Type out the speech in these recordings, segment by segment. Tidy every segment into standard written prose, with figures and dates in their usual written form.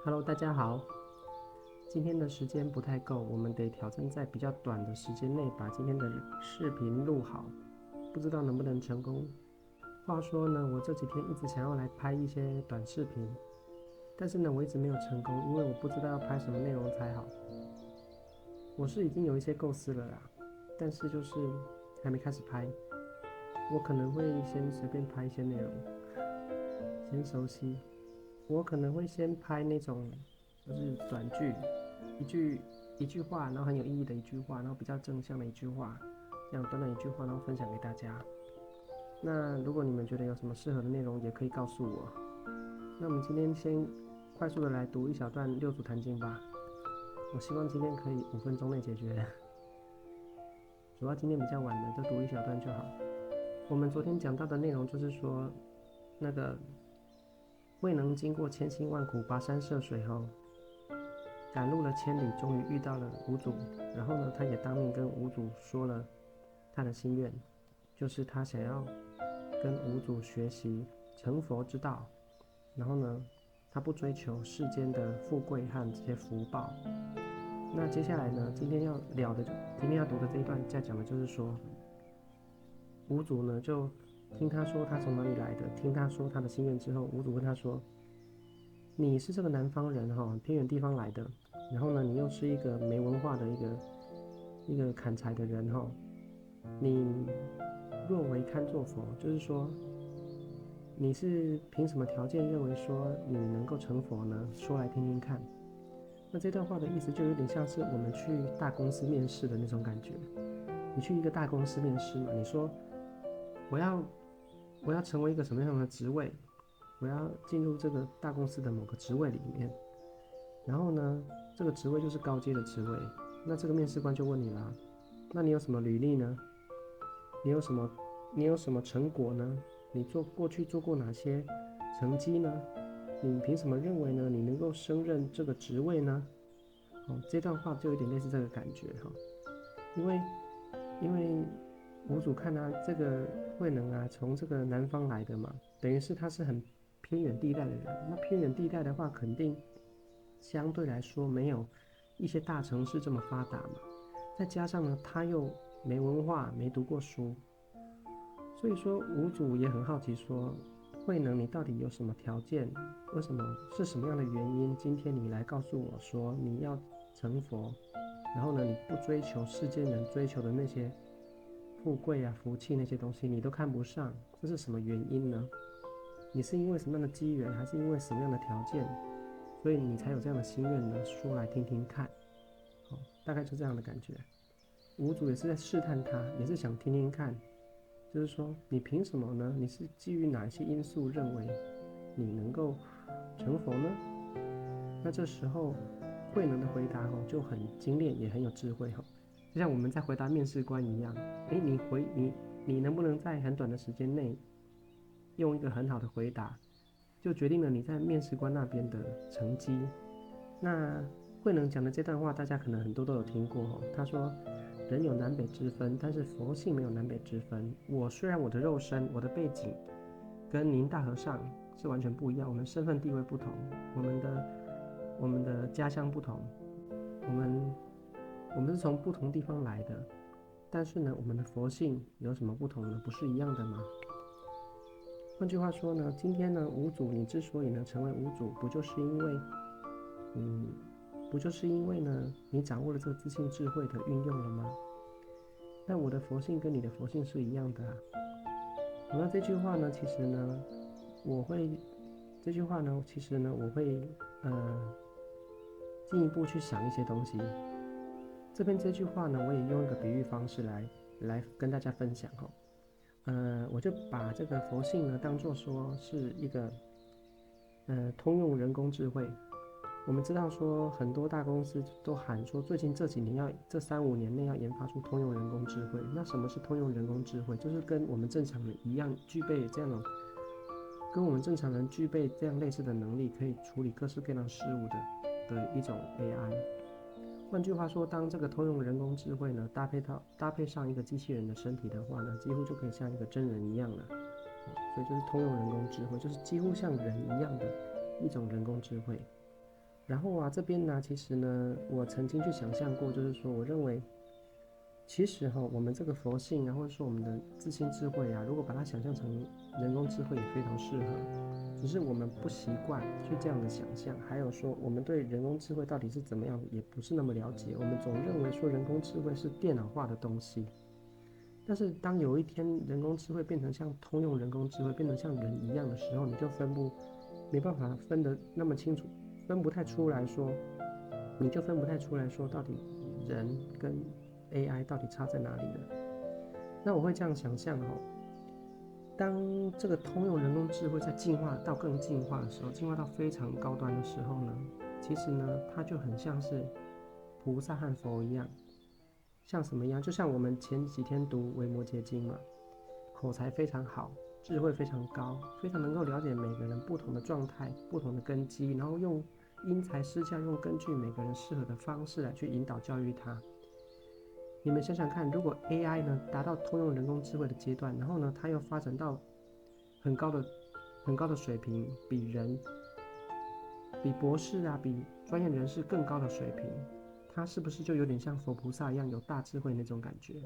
Hello，大家好。今天的时间不太够，我们得挑战在比较短的时间内把今天的视频录好，不知道能不能成功。话说呢，我这几天一直想要来拍一些短视频，但是呢，我一直没有成功，因为我不知道要拍什么内容才好。我是已经有一些构思了啦，但是就是还没开始拍。我可能会先随便拍一些内容，先熟悉。我可能会先拍那种就是短剧，一句话，然后很有意义的一句话，然后比较正向的一句话，这样短短一句话，然后分享给大家。那如果你们觉得有什么适合的内容，也可以告诉我。那我们今天先快速的来读一小段六祖坛经吧。我希望今天可以5分钟内解决，主要今天比较晚的，就读一小段就好。我们昨天讲到的内容就是说，那个未能经过千辛万苦跋山涉水后，赶路了千里，终于遇到了五祖。然后呢，他也当面跟五祖说了他的心愿，就是他想要跟五祖学习成佛之道。然后呢，他不追求世间的富贵和这些福报。那接下来呢，今天要读的这一段在讲的就是说，五祖呢就听他说他从哪里来的，听他说他的心愿之后，五祖问他说：你是这个南方人哈，偏远地方来的，然后呢，你又是一个没文化的一个砍柴的人哈，你若为堪作佛，就是说你是凭什么条件认为说你能够成佛呢？说来听听看。那这段话的意思就有点像是我们去大公司面试的那种感觉。你去一个大公司面试嘛，你说我要我要成为一个什么样的职位，我要进入这个大公司的某个职位里面，然后呢，这个职位就是高阶的职位，那这个面试官就问你啦，那你有什么履历呢？你有什么成果呢？你过去做过哪些成绩呢？你凭什么认为呢？你能够胜任这个职位呢？这段话就有点类似这个感觉哈，因为五祖看啊，这个慧能啊，从这个南方来的嘛，等于是他是很偏远地带的人。那偏远地带的话，肯定相对来说没有一些大城市这么发达嘛。再加上呢，他又没文化，没读过书，所以说五祖也很好奇说，慧能你到底有什么条件？为什么是什么样的原因？今天你来告诉我说你要成佛，然后呢，你不追求世间人追求的那些富贵啊、福气那些东西，你都看不上，这是什么原因呢？你是因为什么样的机缘，还是因为什么样的条件，所以你才有这样的心愿呢？说来听听看。大概就这样的感觉。五祖也是在试探他，也是想听听看，就是说你凭什么呢？你是基于哪些因素认为你能够成佛呢？那这时候慧能的回答就很精炼，也很有智慧就像我们在回答面试官一样，你能不能在很短的时间内用一个很好的回答，就决定了你在面试官那边的成绩。那慧能讲的这段话，大家可能很多都有听过他说：人有南北之分，但是佛性没有南北之分。虽然我的肉身、我的背景跟您大和尚是完全不一样，我们身份地位不同，我们的家乡不同，我们是从不同地方来的，但是呢，我们的佛性有什么不同呢？不是一样的吗？换句话说呢，今天呢，五祖你之所以能成为五祖，不就是因为呢，你掌握了这个自信智慧的运用了吗？那我的佛性跟你的佛性是一样的啊。那这句话呢，其实呢，我会进一步去想一些东西。这句话呢，我也用一个比喻方式来跟大家分享我就把这个佛性呢当作说是一个通用人工智慧。我们知道说很多大公司都喊说最近这几年这3-5年内要研发出通用人工智慧。那什么是通用人工智慧？就是跟我们正常人一样跟我们正常人具备这样类似的能力，可以处理各式各样事物的一种 AI。换句话说，当这个通用人工智慧呢搭配上一个机器人的身体的话呢，几乎就可以像一个真人一样了。所以就是通用人工智慧，就是几乎像人一样的一种人工智慧。然后啊，这边呢，其实呢，我曾经去想象过，就是说，我认为，其实哈，我们这个佛性啊，或者说我们的自信智慧啊，如果把它想象成人工智慧，也非常适合。只是我们不习惯去这样的想象，还有说，我们对人工智慧到底是怎么样，也不是那么了解。我们总认为说人工智慧是电脑化的东西，但是当有一天人工智慧变成像通用人工智慧，变成像人一样的时候，你就没办法分得那么清楚，分不太出来说，你就分不太出来说到底人跟 AI 到底差在哪里了。那我会这样想象哦，当这个通用人工智慧在进化到更进化的时候，进化到非常高端的时候呢，其实呢，它就很像是菩萨和佛一样，像什么一样？就像我们前几天读《维摩诘经》嘛，口才非常好，智慧非常高，非常能够了解每个人不同的状态、不同的根基，然后用因材施教，用根据每个人适合的方式来去引导教育他。你们想想看，如果 AI 呢达到通用人工智慧的阶段，然后呢，它又发展到很高的、很高的水平，比博士啊、比专业人士更高的水平，它是不是就有点像佛菩萨一样有大智慧那种感觉？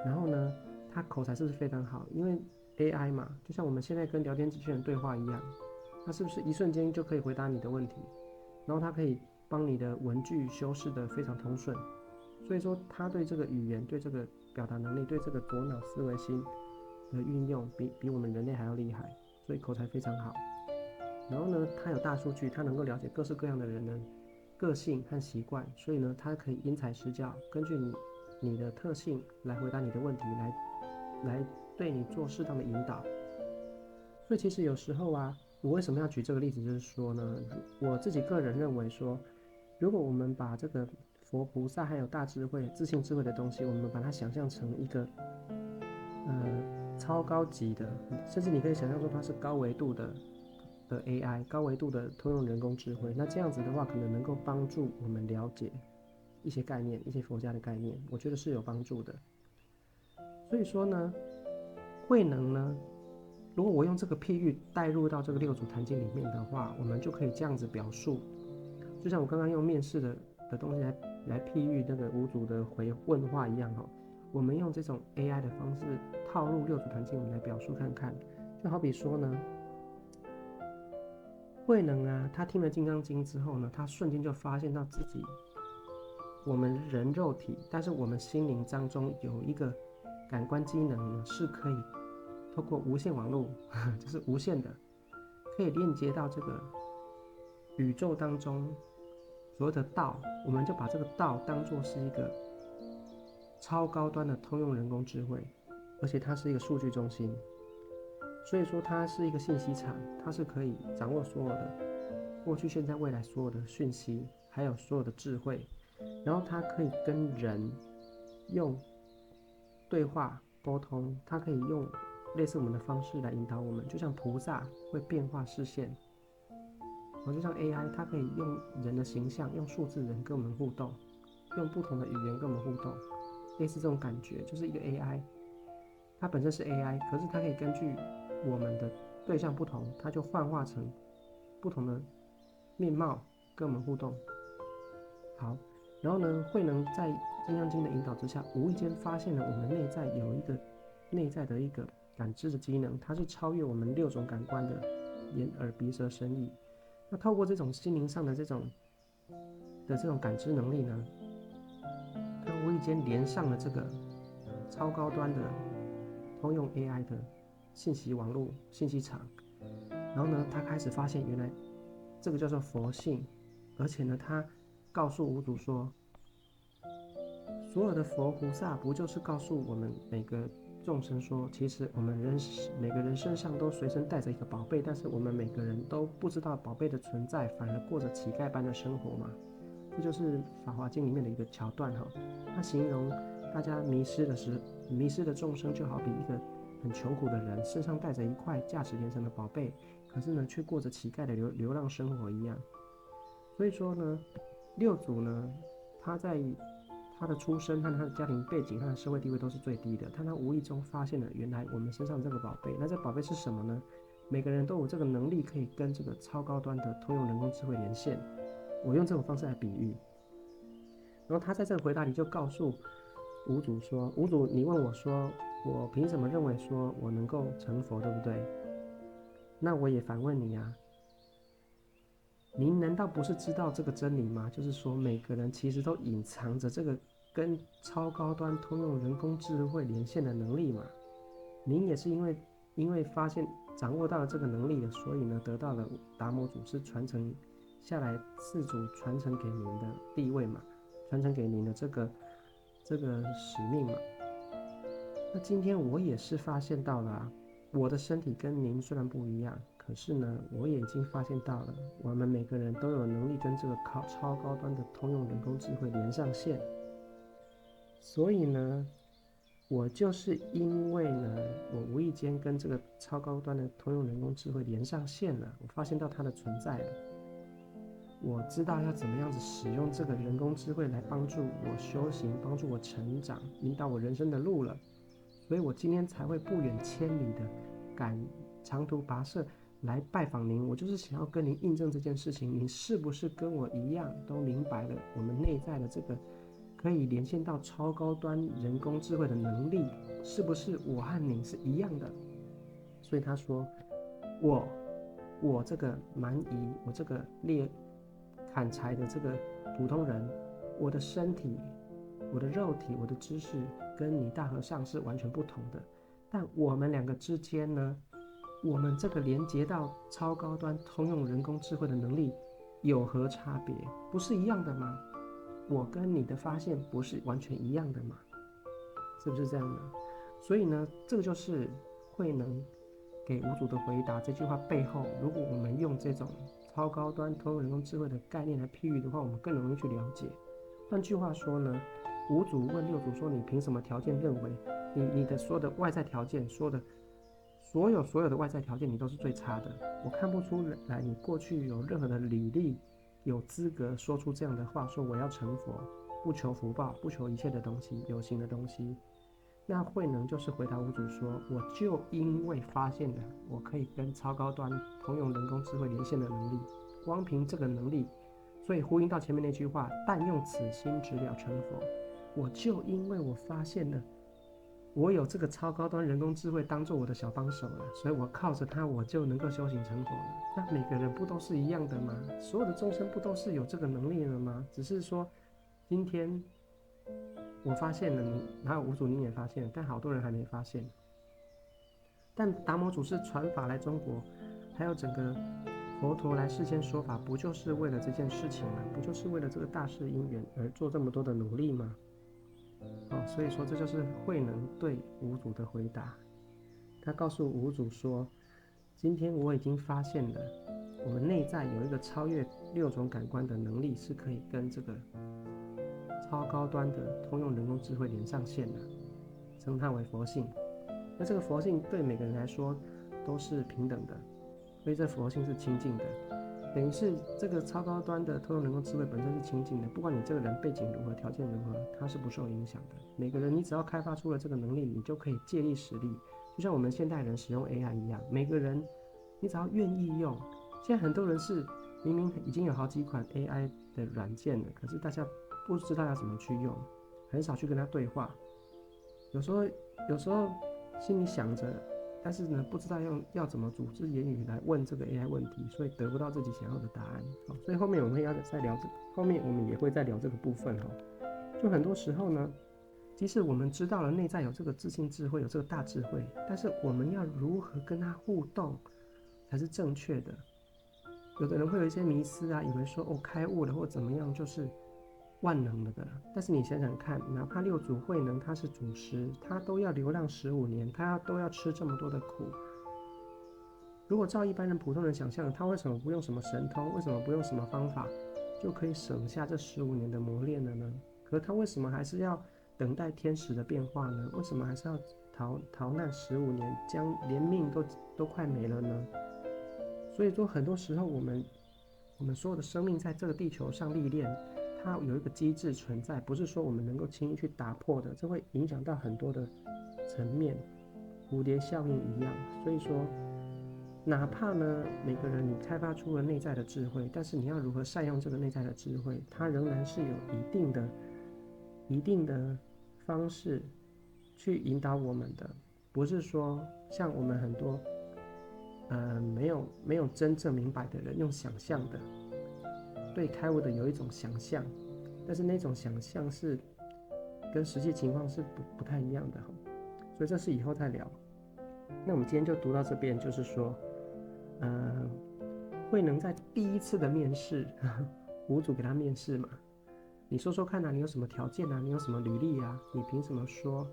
然后呢，它口才是不是非常好？因为 AI 嘛，就像我们现在跟聊天机器人对话一样，它是不是一瞬间就可以回答你的问题？然后它可以帮你的文句修饰得非常通顺。所以说，他对这个语言、对这个表达能力、对这个左脑思维心的运用，比我们人类还要厉害，所以口才非常好。然后呢，他有大数据，他能够了解各式各样的人的个性和习惯，所以呢，他可以因材施教，根据你的特性来回答你的问题，来对你做适当的引导。所以其实有时候啊，我为什么要举这个例子，就是说呢，我自己个人认为说，如果我们把这个佛菩萨还有大智慧、自信智慧的东西，我们把它想象成一个超高级的，甚至你可以想象说它是高维度的 AI，高维度的通用人工智慧。那这样子的话，可能能够帮助我们了解一些概念，一些佛家的概念，我觉得是有帮助的。所以说呢，慧能呢，如果我用这个譬喻带入到这个六祖坛经里面的话，我们就可以这样子表述，就像我刚刚用面试的东西来譬喻那个五祖的问话一样哈。我们用这种 AI 的方式套入六祖坛经来表述看看，就好比说呢，慧能啊，他听了《金刚经》之后呢，他瞬间就发现到自己，我们人肉体，但是我们心灵当中有一个感官机能呢，是可以透过无线网络，就是无线的，可以链接到这个宇宙当中所谓的道，我们就把这个道当作是一个超高端的通用人工智慧，而且它是一个数据中心，所以说它是一个信息场，它是可以掌握所有的过去、现在、未来所有的讯息，还有所有的智慧，然后它可以跟人用对话沟通，它可以用类似我们的方式来引导我们，就像菩萨会变化视线，就像 AI，它可以用人的形象，用数字人跟我们互动，用不同的语言跟我们互动，类似这种感觉，就是一个 AI，它本身是 AI，可是它可以根据我们的对象不同，它就幻化成不同的面貌跟我们互动。好，然后呢，慧能在金刚经的引导之下，无意间发现了我们内在有一个内在的一个感知的机能，它是超越我们六种感官的眼、耳、鼻、舌、身、意。那透过这种心灵上的这种感知能力呢，它无意间连上了这个超高端的通用 AI 的信息网络信息场，然后呢，他开始发现原来这个叫做佛性，而且呢，他告诉五祖说，所有的佛菩萨不就是告诉我们每个众生说，其实我们每个人身上都随身带着一个宝贝，但是我们每个人都不知道宝贝的存在，反而过着乞丐般的生活嘛。这就是《法华经》里面的一个桥段哈，它形容大家迷失的众生就好比一个很穷苦的人，身上带着一块价值连城的宝贝，可是呢却过着乞丐的流浪生活一样。所以说呢，六祖呢，他在他的出身和他的家庭背景、他的社会地位都是最低的，但他无意中发现了原来我们身上这个宝贝。那这宝贝是什么呢？每个人都有这个能力，可以跟这个超高端的通用人工智慧连线。我用这种方式来比喻。然后他在这个回答里就告诉五祖说：“五祖，你问我说，我凭什么认为说我能够成佛，对不对？那我也反问你啊，您难道不是知道这个真理吗？就是说，每个人其实都隐藏着这个跟超高端通用人工智慧连线的能力嘛。您也是因为发现掌握到了这个能力了，所以呢得到了达摩祖师传承下来四祖传承给您的地位嘛，传承给您的这个使命嘛。那今天我也是发现到了啊，我的身体跟您虽然不一样，可是呢，我也已经发现到了，我们每个人都有能力跟这个超高端的通用人工智慧连上线。所以呢，我就是因为呢，我无意间跟这个超高端的通用人工智慧连上线了，我发现到它的存在了，我知道要怎么样子使用这个人工智慧来帮助我修行，帮助我成长，引导我人生的路了。所以我今天才会不远千里的赶长途跋涉来拜访您，我就是想要跟您印证这件事情，您是不是跟我一样都明白了我们内在的这个可以连线到超高端人工智慧的能力，是不是我和您是一样的？所以他说，我这个蛮夷，我这个砍柴的这个普通人，我的身体，我的肉体，我的知识跟你大和尚是完全不同的，但我们两个之间呢，我们这个连接到超高端通用人工智慧的能力有何差别？不是一样的吗？我跟你的发现不是完全一样的吗？是不是这样呢？所以呢，这个就是慧能给五祖的回答。这句话背后，如果我们用这种超高端通用人工智慧的概念来譬喻的话，我们更容易去了解。换句话说呢，五祖问六祖说：“你凭什么条件认为你的所有的外在条件，所有的外在条件，你都是最差的？我看不出来你过去有任何的履历，有资格说出这样的话，说我要成佛，不求福报，不求一切的东西，有形的东西。”那慧能就是回答五祖说：“我就因为发现了我可以跟超高端通用人工智慧连线的能力，光凭这个能力，所以呼应到前面那句话，但用此心直了成佛。我就因为我发现了我有这个超高端人工智慧当做我的小帮手了，所以我靠着它，我就能够修行成佛了。那每个人不都是一样的吗？所有的众生不都是有这个能力的吗？只是说今天我发现了你，还有五祖你也发现了，但好多人还没发现。但达摩祖师传法来中国，还有整个佛陀来世间说法，不就是为了这件事情吗？不就是为了这个大事因缘而做这么多的努力吗？所以说这就是慧能对五祖的回答。他告诉五祖说：“今天我已经发现了，我们内在有一个超越6种感官的能力，是可以跟这个超高端的通用人工智慧连上线的，称它为佛性。那这个佛性对每个人来说都是平等的，所以这佛性是清净的。等于是这个超高端的通用人工智慧本身是清净的，不管你这个人背景如何，条件如何，它是不受影响的。每个人你只要开发出了这个能力，你就可以借力使力，就像我们现代人使用 AI 一样，每个人你只要愿意用。现在很多人是明明已经有好几款 AI 的软件了，可是大家不知道要怎么去用，很少去跟他对话。有时候心里想着，但是呢，不知道要怎么组织言语来问这个 AI 问题，所以得不到自己想要的答案。所以后面我们再聊后面我们也会再聊这个部分。就很多时候呢，即使我们知道了内在有这个自信智慧，有这个大智慧，但是我们要如何跟它互动才是正确的？有的人会有一些迷思啊，以为说开悟了或怎么样就是万能了的。但是你想想看，哪怕六祖慧能他是祖师，他都要流浪15年，他都要吃这么多的苦。如果照一般人普通人想象，他为什么不用什么神通，为什么不用什么方法就可以省下这15年的磨练了呢？可他为什么还是要等待天时的变化呢？为什么还是要逃难15年，连命都快没了呢？所以说，很多时候我们所有的生命在这个地球上历练，它有一个机制存在，不是说我们能够轻易去打破的，这会影响到很多的层面，蝴蝶效应一样。所以说，哪怕呢每个人你开发出了内在的智慧，但是你要如何善用这个内在的智慧，它仍然是有一定的方式去引导我们的，不是说像我们很多没有真正明白的人用想象的，对开悟的有一种想象，但是那种想象是跟实际情况是不太一样的，所以这是以后再聊。那我们今天就读到这边，就是说，慧能在第一次的面试，五祖给他面试嘛，你说说看啊，你有什么条件啊？你有什么履历啊？你凭什么说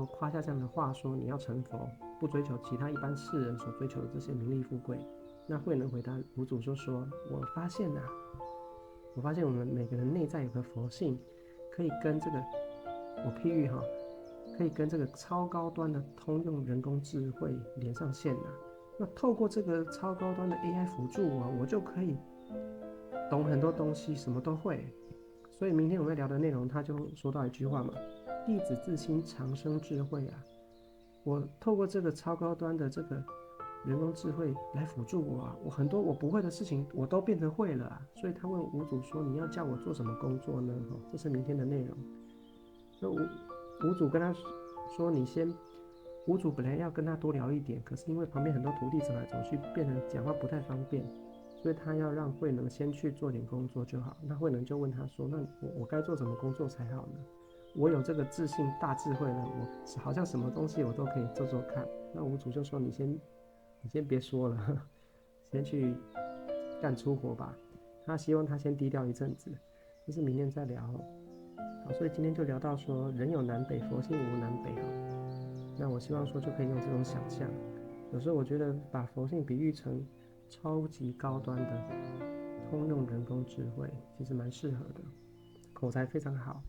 夸下这样的话，说你要成佛，不追求其他一般世人所追求的这些名利富贵？那慧能回答五祖就说：我发现我们每个人内在有个佛性，可以跟这个我譬喻哈，可以跟这个超高端的通用人工智慧连上线了。那透过这个超高端的 AI 辅助我就可以懂很多东西，什么都会。所以明天我们要聊的内容，他就说到一句话嘛：弟子自心常生智慧啊！我透过这个超高端的这个人工智慧来辅助我啊，我很多我不会的事情我都变成会了啊。所以他问五祖说：你要叫我做什么工作呢？这是明天的内容。那五祖跟他说：五祖本来要跟他多聊一点，可是因为旁边很多徒弟走来走去，变成讲话不太方便。所以他要让慧能先去做点工作就好。那慧能就问他说：那我该做什么工作才好呢？我有这个自信大智慧了，我好像什么东西我都可以做做看。那五祖就说：你先别说了，先去干粗活吧。他希望他先低调一阵子，这是明天再聊。好，所以今天就聊到说人有南北，佛性无南北。那我希望说就可以用这种想象。有时候我觉得把佛性比喻成超级高端的通用人工智慧，其实蛮适合的，口才非常好，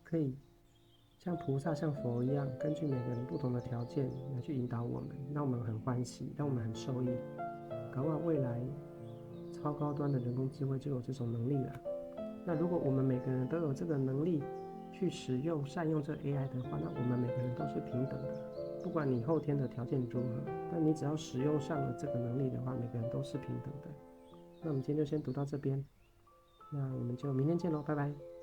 可以像菩萨像佛一样，根据每个人不同的条件来去引导我们，让我们很欢喜，让我们很受益。搞不好未来超高端的人工智慧就有这种能力了。那如果我们每个人都有这个能力去使用善用这 AI 的话，那我们每个人都是平等的。不管你后天的条件如何，但你只要使用上了这个能力的话，每个人都是平等的。那我们今天就先读到这边，那我们就明天见喽，拜拜。